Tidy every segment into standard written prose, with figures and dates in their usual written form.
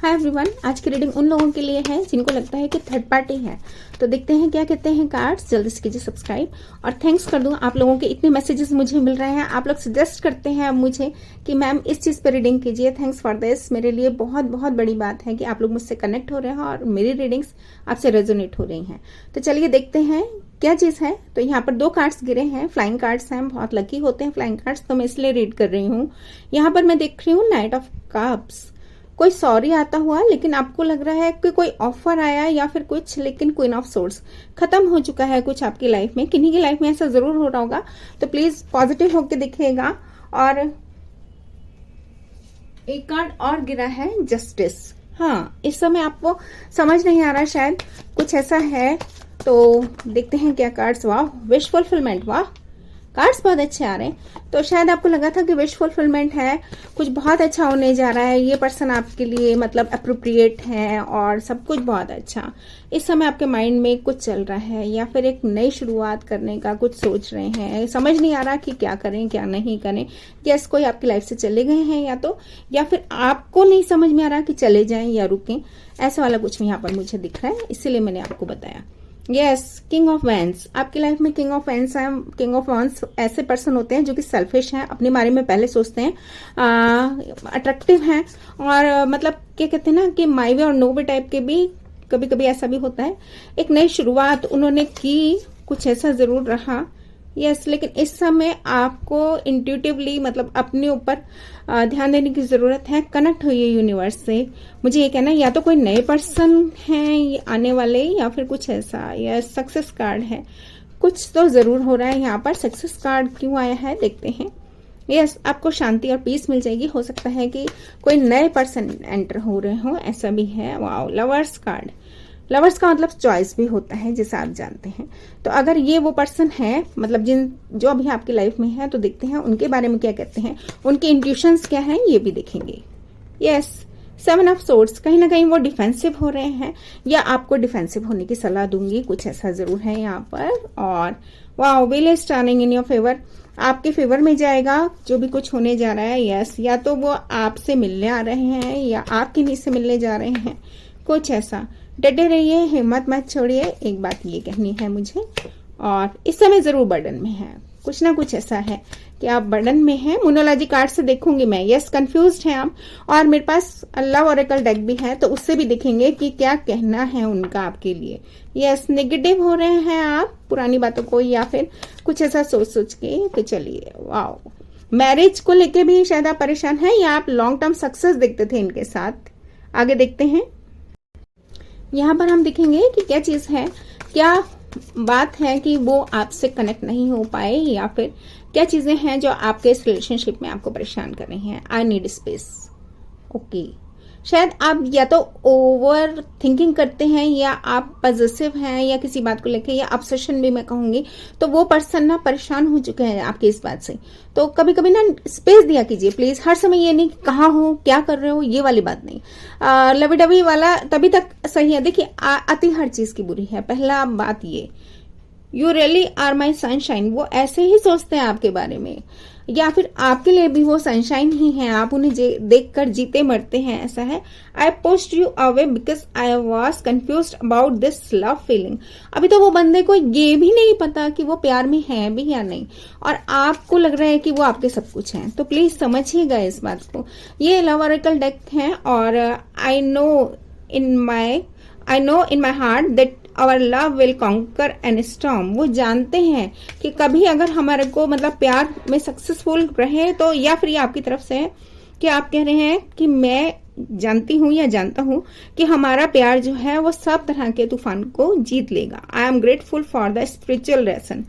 Hi everyone, आज की reading उन लोगों के लिए है जिनको लगता है कि थर्ड पार्टी है। तो देखते हैं क्या कहते हैं कार्ड्स। जल्दी से कीजिए सब्सक्राइब और थैंक्स कर दूं आप लोगों के इतने मैसेजेस मुझे मिल रहे हैं। आप लोग सजेस्ट करते हैं अब मुझे कि मैम इस चीज़ पर रीडिंग कीजिए। Thanks for this. मेरे लिए बहुत बहुत बड़ी बात है कि आप लोग मुझसे कनेक्ट हो रहे हैं और मेरी रीडिंग्स आपसे रेजोनेट हो रही हैं। तो चलिए देखते हैं क्या चीज़ है। तो यहाँ पर 2 कार्ड्स गिरे हैं, फ्लाइंग कार्ड्स हैं, बहुत लकी होते हैं फ्लाइंग कार्ड्स, तो मैं इसलिए रीड कर रही हूँ। यहाँ पर मैं देख रही हूँ नाइट ऑफ कप्स। कोई सॉरी आता हुआ, लेकिन आपको लग रहा है कि कोई ऑफर आया या फिर कुछ, लेकिन क्वीन ऑफ सोर्ड्स खत्म हो चुका है कुछ आपकी लाइफ में। किन्हीं की लाइफ में ऐसा जरूर हो रहा होगा, तो प्लीज पॉजिटिव होकर दिखेगा। और एक कार्ड और गिरा है जस्टिस। हाँ, इस समय आपको समझ नहीं आ रहा, शायद कुछ ऐसा है। तो देखते हैं क्या कार्ड्स। वाह, विश फुलफिलमेंट। वाह, कार्ड्स बहुत अच्छे आ रहे हैं। तो शायद आपको लगा था कि विश फुलफिलमेंट है, कुछ बहुत अच्छा होने जा रहा है, ये पर्सन आपके लिए मतलब अप्रोप्रिएट है और सब कुछ बहुत अच्छा। इस समय आपके माइंड में कुछ चल रहा है या फिर एक नई शुरुआत करने का कुछ सोच रहे हैं। समझ नहीं आ रहा कि क्या करें क्या नहीं करें। यस, कोई आपकी लाइफ से चले गए हैं या फिर आपको नहीं समझ में आ रहा कि चले जाएं या रुकें। ऐसा वाला कुछ यहाँ पर मुझे दिख रहा है, इसीलिए मैंने आपको बताया। यस, किंग ऑफ वैंस आपकी लाइफ में किंग ऑफ वैंस है। किंग ऑफ वैंस ऐसे पर्सन होते हैं जो कि सेल्फिश हैं, अपने बारे में पहले सोचते हैं, अट्रैक्टिव हैं और मतलब क्या कहते हैं ना कि माई वे और नो वे टाइप के भी कभी कभी ऐसा भी होता है। एक नई शुरुआत उन्होंने की, कुछ ऐसा जरूर रहा। यस, लेकिन इस समय आपको इंट्यूटिवली मतलब अपने ऊपर ध्यान देने की जरूरत है। कनेक्ट होइए यूनिवर्स से। मुझे ये कहना है, या तो कोई नए पर्सन हैं आने वाले या फिर कुछ ऐसा। यस, सक्सेस कार्ड है, कुछ तो जरूर हो रहा है यहाँ पर। सक्सेस कार्ड क्यों आया है देखते हैं। यस, आपको शांति और पीस मिल जाएगी। हो सकता है कि कोई नए पर्सन एंटर हो रहे हो, ऐसा भी है। Wow, lovers card. लवर्स का मतलब चॉइस भी होता है, जैसा आप जानते हैं। तो अगर ये वो पर्सन है मतलब जो अभी आपकी लाइफ में है, तो देखते हैं उनके बारे में क्या कहते हैं, उनके इंट्यूशंस क्या हैं, ये भी देखेंगे। Yes, 7 of swords. कहीं ना कहीं वो डिफेंसिव हो रहे हैं या आपको डिफेंसिव होने की सलाह दूंगी, कुछ ऐसा जरूर है यहाँ पर। और wow, wheel is turning in your favour. आपके फेवर में जाएगा जो भी कुछ होने जा रहा है। यस, या तो वो आपसे मिलने आ रहे हैं या आप किन्हीं से मिलने जा रहे हैं, कुछ ऐसा। डटे रहिए, हिम्मत मत छोड़िए, एक बात ये कहनी है मुझे। और इस समय जरूर बर्डन में है, कुछ ना कुछ ऐसा है कि आप बर्डन में हैं। मोनोलॉजी कार्ड से देखूंगी मैं। यस, कंफ्यूज्ड हैं आप। और मेरे पास लव ओरेकल डेक भी है, तो उससे भी देखेंगे कि क्या कहना है उनका आपके लिए। यस, नेगेटिव हो रहे हैं आप पुरानी बातों को या फिर कुछ ऐसा सोच के। तो चलिए, वाओ, मैरिज को लेके भी शायद आप परेशान हैं या आप लॉन्ग टर्म सक्सेस देखते थे इनके साथ। आगे देखते हैं। यहाँ पर हम देखेंगे कि क्या चीज है, क्या बात है कि वो आपसे कनेक्ट नहीं हो पाए या फिर क्या चीजें हैं जो आपके इस रिलेशनशिप में आपको परेशान कर रही हैं। I need space. ओके, शायद आप या तो ओवर थिंकिंग करते हैं या आप पॉजिटिव हैं या किसी बात को लेके, या ऑब्सेशन भी मैं कहूंगी। तो वो पर्सन ना परेशान हो चुके हैं आपकी इस बात से। तो कभी कभी ना स्पेस दिया कीजिए प्लीज। हर समय ये नहीं कहाँ हो क्या कर रहे हो, ये वाली बात नहीं। लवी डवी वाला तभी तक सही है। देखिए, अति हर चीज की बुरी है। पहला बात ये, you really are my sunshine. वो ऐसे ही सोचते हैं आपके बारे में, या फिर आपके लिए भी वो सनशाइन ही है। आप उन्हें देखकर जीते मरते हैं, ऐसा है। I post you away because I was confuse about this love feeling. अभी तो वो बंदे को ये भी नहीं पता कि वो प्यार में है भी या नहीं, और आपको लग रहा है कि वो आपके सब कुछ है। तो प्लीज समझिएगा इस बात को। ये लव ओरेकल डेक है और I know in my heart that our love will conquer an storm. वो जानते हैं कि कभी अगर हमारे को मतलब प्यार में सक्सेसफुल रहे तो, या फिर ये आपकी तरफ से है कि आप कह रहे हैं कि मैं जानती हूँ या जानता हूँ कि हमारा प्यार जो है वो सब तरह के तूफान को जीत लेगा। I am grateful for the spiritual lesson.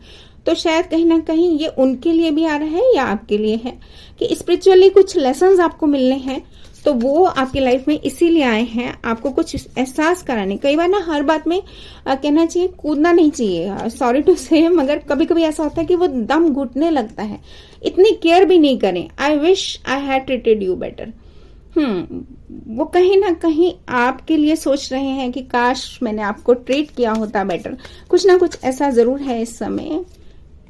तो शायद कहीं ना कहीं ये उनके लिए भी आ रहा है या आपके लिए है कि स्पिरिचुअली कुछ लेसन्स आपको मिलने हैं। तो वो आपकी लाइफ में इसीलिए आए हैं, आपको कुछ एहसास कराने। कई बार ना हर बात में कहना चाहिए, कूदना नहीं चाहिए, सॉरी टू से, मगर कभी कभी ऐसा होता है कि वो दम घुटने लगता है। इतनी केयर भी नहीं करें। I wish I had treated you better. वो कहीं ना कहीं आपके लिए सोच रहे हैं कि काश मैंने आपको ट्रीट किया होता बेटर। कुछ ना कुछ ऐसा जरूर है इस समय।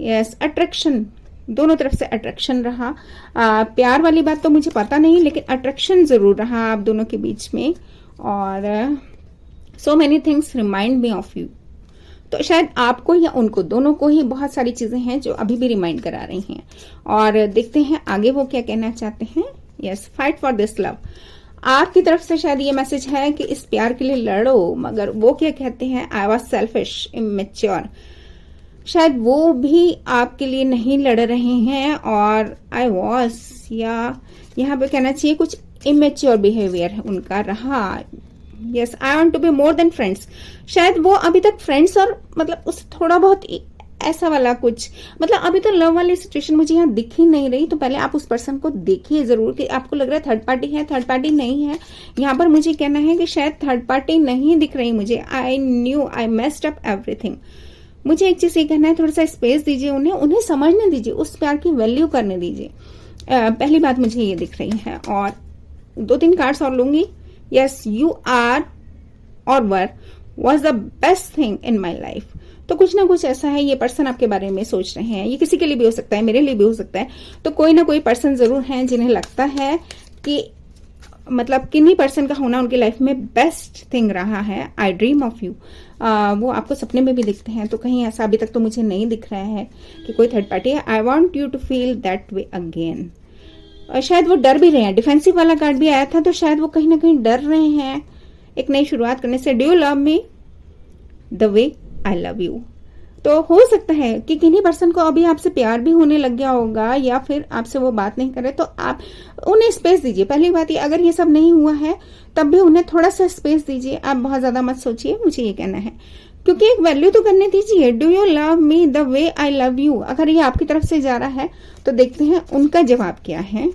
यस, अट्रैक्शन दोनों तरफ से अट्रैक्शन रहा। प्यार वाली बात तो मुझे पता नहीं, लेकिन अट्रैक्शन जरूर रहा आप दोनों के बीच में। और so many things remind me of you. तो शायद आपको या उनको, दोनों को ही बहुत सारी चीजें हैं जो अभी भी रिमाइंड करा रही हैं। और देखते हैं आगे वो क्या कहना चाहते हैं। Yes, fight for this love. आपकी तरफ से शायद ये मैसेज है कि इस प्यार के लिए लड़ो, मगर वो क्या कहते हैं, आई वॉज सेल्फिश, इमेच्योर। शायद वो भी आपके लिए नहीं लड़ रहे हैं, और आई वॉज, या यहाँ पे कहना चाहिए कुछ इमेच्योर बिहेवियर उनका रहा। Yes, I want to be more than friends. शायद वो अभी तक फ्रेंड्स और मतलब उस थोड़ा बहुत ऐसा वाला कुछ, मतलब अभी तो लव वाली सिचुएशन मुझे यहाँ दिख ही नहीं रही। तो पहले आप उस पर्सन को देखिए जरूर कि आपको लग रहा है थर्ड पार्टी है, थर्ड पार्टी नहीं है। यहाँ पर मुझे कहना है कि शायद थर्ड पार्टी नहीं दिख रही मुझे। I knew I messed up everything. मुझे एक चीज ये कहना है, थोड़ा सा स्पेस दीजिए उन्हें समझने दीजिए, उस प्यार की वैल्यू करने दीजिए। पहली बात मुझे ये दिख रही है। और 2-3 कार्ड्स और लूंगी। Yes, you are or were was the best thing in my life. तो कुछ ना कुछ ऐसा है, ये पर्सन आपके बारे में सोच रहे हैं। ये किसी के लिए भी हो सकता है, मेरे लिए भी हो सकता है। तो कोई ना कोई पर्सन जरूर है जिन्हें लगता है कि मतलब किन्हीं पर्सन का होना उनकी लाइफ में बेस्ट थिंग रहा है। आई ड्रीम ऑफ यू, वो आपको सपने में भी दिखते हैं। तो कहीं ऐसा अभी तक तो मुझे नहीं दिख रहा है कि कोई थर्ड पार्टी है। I want you to feel that way again. शायद वो डर भी रहे हैं। डिफेंसिव वाला कार्ड भी आया था, तो शायद वो कहीं ना कहीं डर रहे हैं एक नई शुरुआत करने से। Do you love me the way I love you. तो हो सकता है कि किन्हीं पर्सन को अभी आपसे प्यार भी होने लग गया होगा, या फिर आपसे वो बात नहीं करे। तो आप उन्हें स्पेस दीजिए। पहली बात ये, अगर ये सब नहीं हुआ है तब भी उन्हें थोड़ा सा स्पेस दीजिए। आप बहुत ज्यादा मत सोचिए, मुझे ये कहना है, क्योंकि एक वैल्यू तो करने दीजिए। Do you love me the way I love you. अगर ये आपकी तरफ से जा रहा है तो देखते हैं उनका जवाब क्या है।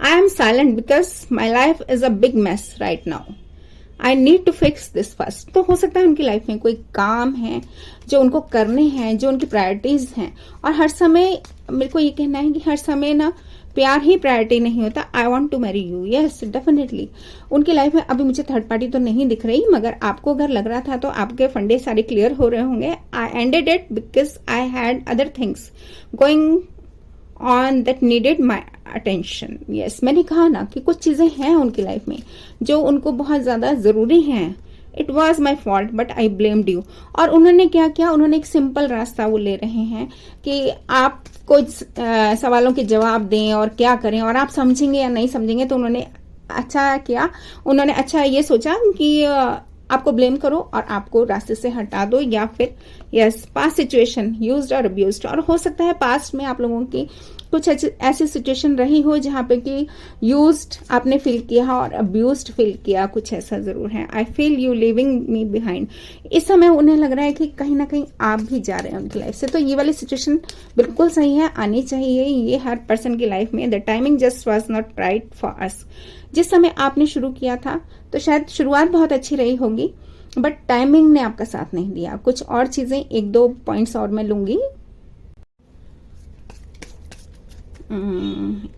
I am silent because my life is a big mess right now. I need to fix this first. तो हो सकता है उनकी लाइफ में कोई काम है जो उनको करने हैं, जो उनकी प्रायोरिटीज हैं। और हर समय मेरे को ये कहना है कि हर समय ना प्यार ही प्रायोरिटी नहीं होता। I want to marry you. Yes, definitely उनकी लाइफ में अभी मुझे थर्ड पार्टी तो नहीं दिख रही, मगर आपको अगर लग रहा था तो आपके फंडे सारे क्लियर हो रहे होंगे। I ended it because I had other things going on that needed my attention. Yes, मैंने कहा ना कि कुछ चीजें हैं उनकी लाइफ में जो उनको बहुत ज्यादा जरूरी हैं। It was my fault but I blamed you. और उन्होंने क्या किया, उन्होंने एक सिंपल रास्ता वो ले रहे हैं कि आप कुछ सवालों के जवाब दें और क्या करें, और आप समझेंगे या नहीं समझेंगे। तो उन्होंने अच्छा किया, उन्होंने अच्छा ये सोचा कि आपको ब्लेम करो और आपको रास्ते से हटा दो, या फिर यस, पास्ट सिचुएशन यूज्ड और अब्यूज्ड। और हो सकता है पास्ट में आप लोगों की कुछ ऐसी सिचुएशन रही हो जहां पे कि यूज्ड आपने फील किया और अब्यूज्ड फील किया, कुछ ऐसा जरूर है। I feel you living me behind. इस समय उन्हें लग रहा है कि कहीं ना कहीं आप भी जा रहे हैं उनकी लाइफ से। तो ये वाली सिचुएशन बिल्कुल सही है, आनी चाहिए ये हर पर्सन की लाइफ में। The timing just was not right for us. जिस समय आपने शुरू किया था तो शायद शुरुआत बहुत अच्छी रही होगी, बट टाइमिंग ने आपका साथ नहीं दिया। कुछ और चीजें, 1-2 पॉइंट्स और मैं लूंगी।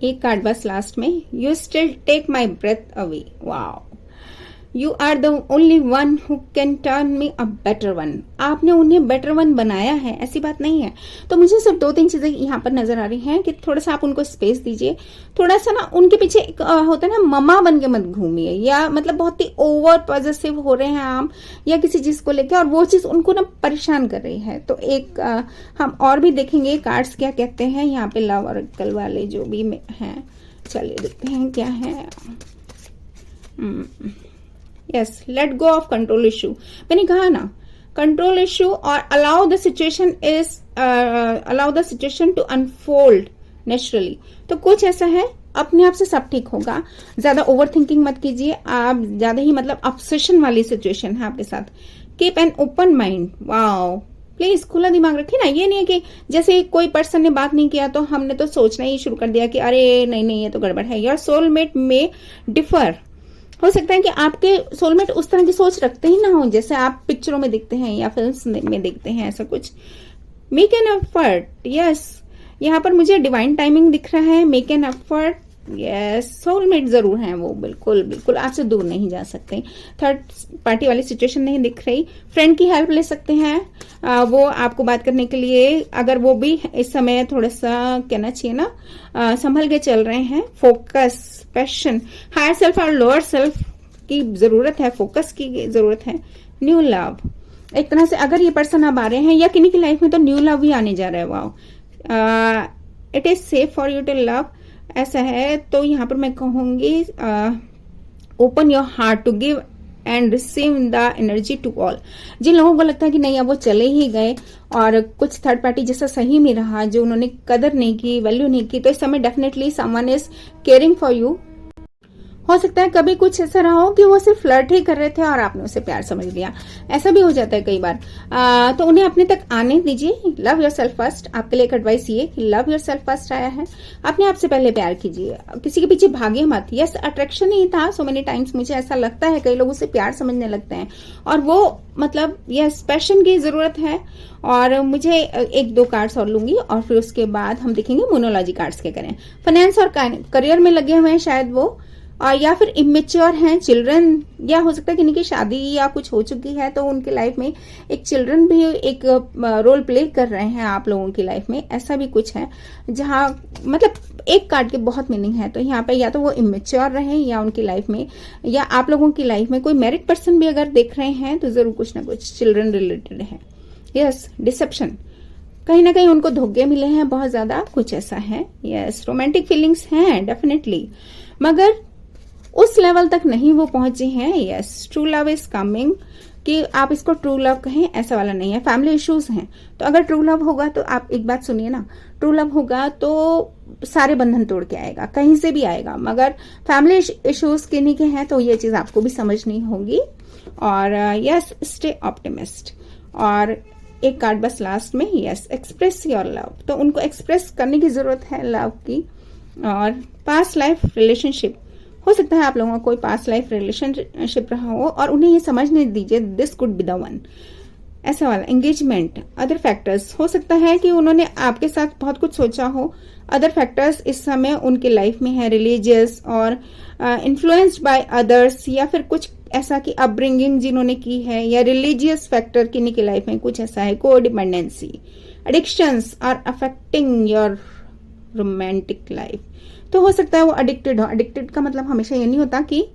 एक कार्ड बस लास्ट में। You still take my breath away. Wow, you are the only one who can turn me a better one. आपने उन्हें बेटर वन बनाया है, ऐसी बात नहीं है। तो मुझे सिर्फ 2-3 चीजें यहाँ पर नजर आ रही हैं कि थोड़ा सा आप उनको स्पेस दीजिए। थोड़ा सा ना उनके पीछे एक होता है ना, ममा बन के मत घूमिए, या मतलब बहुत ही ओवर पॉजिटिव हो रहे हैं आप या किसी चीज को लेकर, और वो चीज उनको ना परेशान कर रही है। तो एक हम और भी देखेंगे कार्ड्स क्या कहते हैं यहाँ पे, लव और कल वाले जो भी हैं। चलिए देखते हैं क्या है। Yes, let go of control issue. मैंने कहा ना, कंट्रोल इशू और allow the situation to unfold naturally. तो कुछ ऐसा है, अपने आप से सब ठीक होगा। ज्यादा ओवर थिंकिंग मत कीजिए आप, ज्यादा ही मतलब ऑब्सेशन वाली सिचुएशन है आपके साथ। Keep an open mind. Wow, please खुला दिमाग रखिए ना। ये नहीं है कि जैसे कोई पर्सन ने बात नहीं किया तो हमने तो सोचना ही शुरू कर दिया कि अरे नहीं ये तो गड़बड़ है। योर सोलमेट में डिफर। हो सकता है कि आपके सोलमेट उस तरह की सोच रखते ही ना हो जैसे आप पिक्चरों में देखते हैं या फिल्म में देखते हैं, ऐसा कुछ। Make an effort. यस, यहाँ पर मुझे डिवाइन टाइमिंग दिख रहा है। Make an effort yes, soulmate जरूर हैं वो, बिल्कुल बिल्कुल आपसे दूर नहीं जा सकते। थर्ड पार्टी वाली सिचुएशन नहीं दिख रही। फ्रेंड की हेल्प ले सकते हैं, वो आपको बात करने के लिए, अगर वो भी इस समय थोड़ा सा कहना चाहिए ना, संभल के चल रहे हैं। फोकस, पैशन, हायर सेल्फ और लोअर सेल्फ की जरूरत है, फोकस की जरूरत है। न्यू लव, एक तरह से अगर ये पर्सन अब आ रहे हैं या किन्हीं की लाइफ में तो न्यू लव भी आने जा रहा है। Wow, it is safe for you to love, ऐसा है। तो यहाँ पर मैं कहूंगी open your heart to give and receive the energy to all. जिन लोगों को लगता है कि नहीं अब वो चले ही गए और कुछ थर्ड पार्टी जैसा सही में रहा, जो उन्होंने कदर नहीं की, वैल्यू नहीं की, तो इस समय definitely someone is caring for you. हो सकता है कभी कुछ ऐसा रहा हो कि वो सिर्फ फ्लर्ट ही कर रहे थे और आपने उसे प्यार समझ लिया, ऐसा भी हो जाता है कई बार। तो उन्हें अपने तक आने दीजिए। लव योर सेल्फ फर्स्ट, आपके लिए एक एडवाइस ये कि लव योर सेल्फ फर्स्ट आया है, अपने आप से पहले प्यार कीजिए, किसी के पीछे भागे मत। यस, अट्रैक्शन ही था सो मेनी टाइम्स, मुझे ऐसा लगता है कई लोग उसे प्यार समझने लगते हैं और वो मतलब यस पैशन की जरूरत है। और मुझे एक दो कार्ड्स और लूंगी और फिर उसके बाद हम देखेंगे मोनोलॉजी कार्ड्स क्या करें। फाइनेंस और करियर में लगे हुए हैं शायद वो, और या फिर इमेच्योर हैं, चिल्ड्रन, या हो सकता है कि इनकी शादी या कुछ हो चुकी है तो उनकी लाइफ में एक चिल्ड्रन भी एक रोल प्ले कर रहे हैं आप लोगों की लाइफ में, ऐसा भी कुछ है। जहां मतलब एक कार्ड के बहुत मीनिंग है, तो यहाँ पे या तो वो इमेच्योर रहे या उनकी लाइफ में या आप लोगों की लाइफ में कोई मैरिड पर्सन भी अगर देख रहे हैं तो जरूर कुछ ना कुछ चिल्ड्रन रिलेटेड है। यस, डिसेप्शन, कहीं ना कहीं उनको धोखे मिले हैं बहुत ज्यादा, कुछ ऐसा है। यस, रोमांटिक फीलिंग्स हैं डेफिनेटली, मगर उस लेवल तक नहीं वो पहुंचे हैं। Yes, true love is coming, कि आप इसको ट्रू लव कहें ऐसा वाला नहीं है। फैमिली इश्यूज हैं, तो अगर ट्रू लव होगा तो आप एक बात सुनिए ना, ट्रू लव होगा तो सारे बंधन तोड़ के आएगा, कहीं से भी आएगा, मगर फैमिली इश्यूज किन्हीं के हैं तो ये चीज आपको भी समझनी होगी। और यस, स्टे ऑप्टिमिस्ट। और एक कार्ड बस लास्ट में, यस, एक्सप्रेस योर लव, तो उनको एक्सप्रेस करने की जरूरत है लव की। और पास्ट लाइफ रिलेशनशिप, हो सकता है आप लोगों का कोई पास्ट लाइफ रिलेशनशिप रहा हो और उन्हें ये समझने दीजिए this could be the one, ऐसा वाला। एंगेजमेंट, अदर फैक्टर्स, हो सकता है कि उन्होंने आपके साथ बहुत कुछ सोचा हो, अदर फैक्टर्स इस समय उनके लाइफ में है, रिलीजियस और इन्फ्लुएंस्ड बाय अदर्स, या फिर कुछ ऐसा कि अपब्रिंगिंग जिन्होंने की है, या रिलीजियस फैक्टर किन्हीं की लाइफ में कुछ ऐसा है, codependency, addictions are affecting your romantic life. तो हो सकता है वो एडिक्टेड हो। एडिक्टेड का मतलब हमेशा ये नहीं होता कि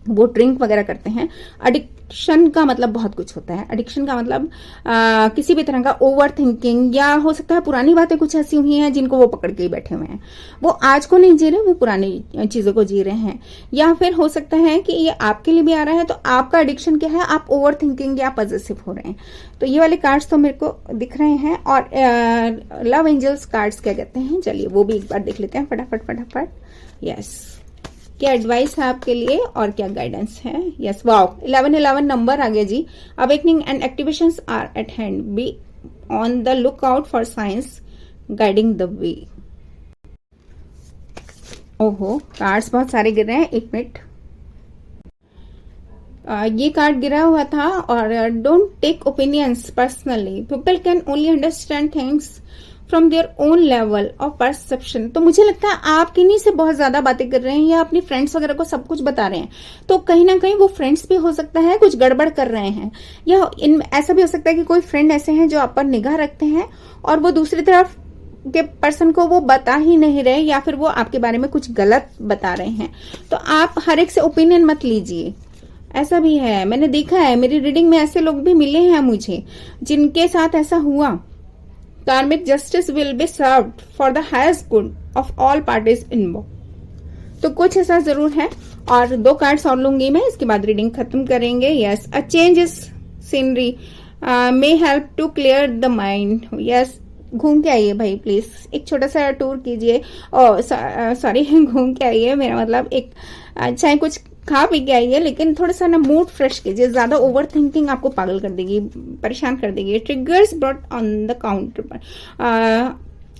वो ड्रिंक वगैरह करते हैं। एडिक्शन का मतलब बहुत कुछ होता है। एडिक्शन का मतलब किसी भी तरह का ओवर थिंकिंग, या हो सकता है पुरानी बातें कुछ ऐसी हुई हैं जिनको वो पकड़ के ही बैठे हुए हैं, वो आज को नहीं जी रहे, वो पुरानी चीजों को जी रहे हैं। या फिर हो सकता है कि ये आपके लिए भी आ रहा है, तो आपका एडिक्शन क्या है, आप ओवर थिंकिंग या पॉजिटिव हो रहे हैं। तो ये वाले कार्ड्स तो मेरे को दिख रहे हैं। और लव एंजल्स कार्ड्स क्या कहते हैं, चलिए वो भी एक बार देख लेते हैं फटाफट फटाफट। यस, क्या एडवाइस है आपके लिए और क्या गाइडेंस है। यस, वाओ, 1111 नंबर आ गया जी। Awakening and activations are at hand, be on the look out for signs guiding the way. ओहो, कार्ड्स बहुत सारे गिर रहे हैं, एक मिनट। ये कार्ड गिरा हुआ था, और don't take opinions personally, people can only understand things from their own level of perception. तो मुझे लगता है आप किन्हीं से बहुत ज्यादा बातें कर रहे हैं या अपनी फ्रेंड्स वगैरह को सब कुछ बता रहे हैं, तो कहीं ना कहीं वो फ्रेंड्स भी हो सकता है कुछ गड़बड़ कर रहे हैं, या ऐसा भी हो सकता है कि कोई फ्रेंड ऐसे हैं जो आप पर निगाह रखते हैं और वो दूसरी तरफ के पर्सन को वो बता ही नहीं रहे, या फिर वो आपके बारे में कुछ गलत बता रहे हैं। तो आप हर एक से ओपिनियन मत लीजिए, ऐसा भी है, मैंने देखा है, मेरी रीडिंग में ऐसे लोग भी मिले हैं मुझे जिनके साथ ऐसा हुआ। कार्मिक justice will be served for the highest good of all parties involved. तो कुछ ऐसा जरूर है। और दो कार्ड्स और लूंगी मैं, इसके बाद रीडिंग खत्म करेंगे। Yes, a change is scenery may help to clear the mind. Yes, घूम के आइए भाई प्लीज, एक छोटा सा टूर कीजिए। सॉरी घूम के आइए, मेरा मतलब एक चाहे कुछ खा पी के आइए, लेकिन थोड़ा सा ना मूड फ्रेश कीजिए। ज्यादा ओवर थिंकिंग आपको पागल कर देगी, परेशान कर देगी। Triggers brought on the counter पर,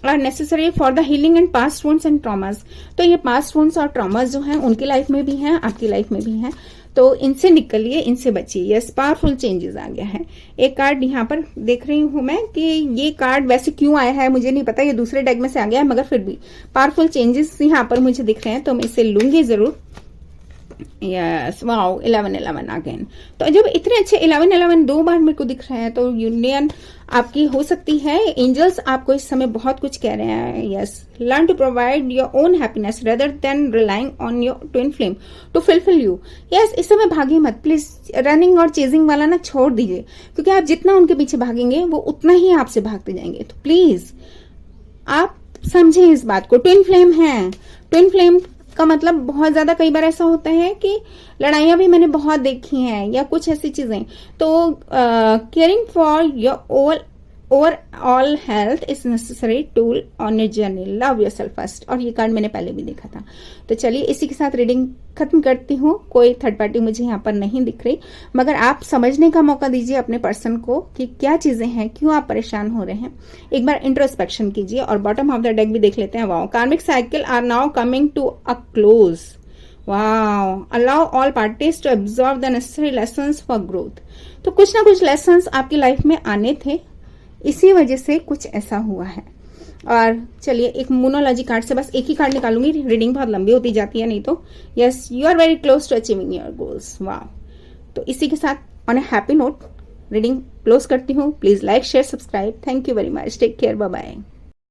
are necessary for the healing and past wounds and traumas. तो ये पास्ट वुंड्स और ट्रॉमास जो हैं उनकी लाइफ में भी हैं, आपकी लाइफ में भी हैं, तो इनसे निकलिए, इनसे बचिए। यस, पावरफुल चेंजेस आ गया है। एक कार्ड यहाँ पर देख रही हूं मैं कि ये कार्ड वैसे क्यों आया है मुझे नहीं पता, ये दूसरे डेक में से आ गया है, मगर फिर भी पावरफुल चेंजेस यहाँ पर मुझे दिख रहे हैं, तो मैं इसे लूंगी जरूर। Yes, wow, 11-11 again. तो जब इतने अच्छे 11-11 दो बार मेरे को दिख रहे हैं, तो यूनियन आपकी हो सकती है। एंजल्स आपको इस समय बहुत कुछ कह रहे हैं। Yes, learn to provide your own happiness rather than relying on your twin flame to fulfil you. Yes, इस समय भागिए मत प्लीज, रनिंग और चेजिंग वाला ना छोड़ दीजिए, क्योंकि आप जितना उनके पीछे भागेंगे वो उतना ही आपसे भागते जाएंगे। तो प्लीज आप समझें इस बात को। ट्विन फ्लेम है, ट्विन फ्लेम का मतलब बहुत ज्यादा कई बार ऐसा होता है कि लड़ाइयां भी मैंने बहुत देखी हैं या कुछ ऐसी चीजें। तो caring for your overall health is necessary tool on your journey, love yourself first. और ये कार्ड मैंने पहले भी देखा था। तो चलिए इसी के साथ रीडिंग खत्म करती हूँ। कोई थर्ड पार्टी मुझे यहाँ पर नहीं दिख रही, मगर आप समझने का मौका दीजिए अपने पर्सन को कि क्या चीजें हैं, क्यों आप परेशान हो रहे हैं। एक बार इंट्रोस्पेक्शन कीजिए और बॉटम ऑफ द डेक भी देख लेते हैं। Wow, karmic cycle are now coming to a close. Wow, allow all parties to absorb the necessary lessons for growth. तो कुछ ना कुछ लेसन्स आपकी लाइफ में आने थे, इसी वजह से कुछ ऐसा हुआ है। और चलिए एक मोनोलॉजी कार्ड से बस एक ही कार्ड निकालूंगी, रीडिंग बहुत लंबी होती जाती है नहीं तो। Yes, you are very close to achieving your goals. वाह, तो इसी के साथ on a happy note reading close करती हूँ। Please like, share, subscribe. Thank you very much, take care, bye bye.